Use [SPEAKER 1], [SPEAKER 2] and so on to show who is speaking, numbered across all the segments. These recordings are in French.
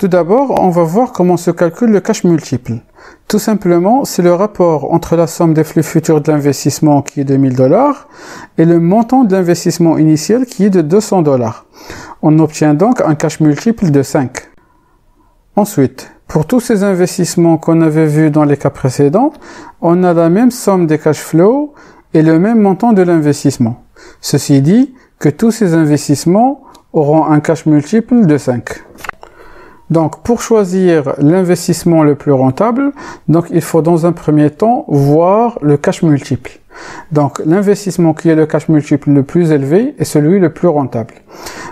[SPEAKER 1] Tout d'abord, on va voir comment se calcule le cash multiple. Tout simplement, c'est le rapport entre la somme des flux futurs de l'investissement qui est de 1000 $ et le montant de l'investissement initial qui est de 200 $. On obtient donc un cash multiple de 5. Ensuite, pour tous ces investissements qu'on avait vus dans les cas précédents, on a la même somme des cash flows et le même montant de l'investissement. Ceci dit que tous ces investissements auront un cash multiple de 5. Donc, pour choisir l'investissement le plus rentable, donc il faut dans un premier temps voir le cash multiple. Donc, l'investissement qui est le cash multiple le plus élevé est celui le plus rentable.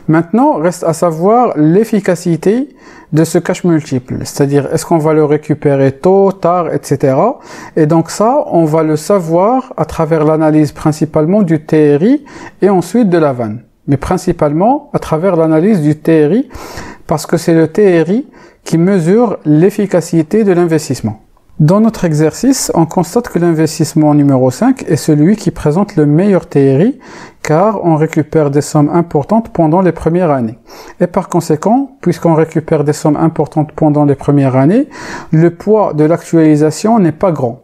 [SPEAKER 1] Maintenant, reste à savoir l'efficacité de ce cash multiple. C'est-à-dire, est-ce qu'on va le récupérer tôt, tard, etc. Et donc ça, on va le savoir à travers l'analyse principalement du TRI et ensuite de la vanne. Mais principalement à travers l'analyse du TRI, parce que c'est le TRI qui mesure l'efficacité de l'investissement. Dans notre exercice, on constate que l'investissement numéro 5 est celui qui présente le meilleur TRI, car on récupère des sommes importantes pendant les premières années. Et par conséquent, puisqu'on récupère des sommes importantes pendant les premières années, le poids de l'actualisation n'est pas grand.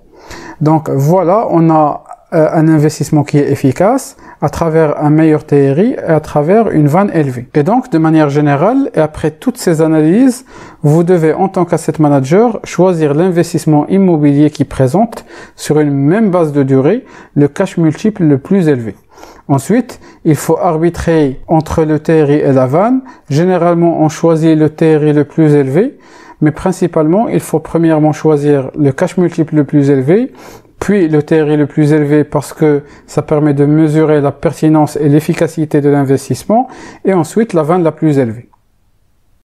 [SPEAKER 1] Donc voilà, on a un investissement qui est efficace à travers un meilleur TRI et à travers une vanne élevée. Et donc, de manière générale, et après toutes ces analyses, vous devez, en tant qu'asset manager, choisir l'investissement immobilier qui présente, sur une même base de durée, le cash multiple le plus élevé. Ensuite, il faut arbitrer entre le TRI et la vanne. Généralement, on choisit le TRI le plus élevé, mais principalement, il faut premièrement choisir le cash multiple le plus élevé, puis le TRI le plus élevé parce que ça permet de mesurer la pertinence et l'efficacité de l'investissement, et ensuite la vanne la plus élevée.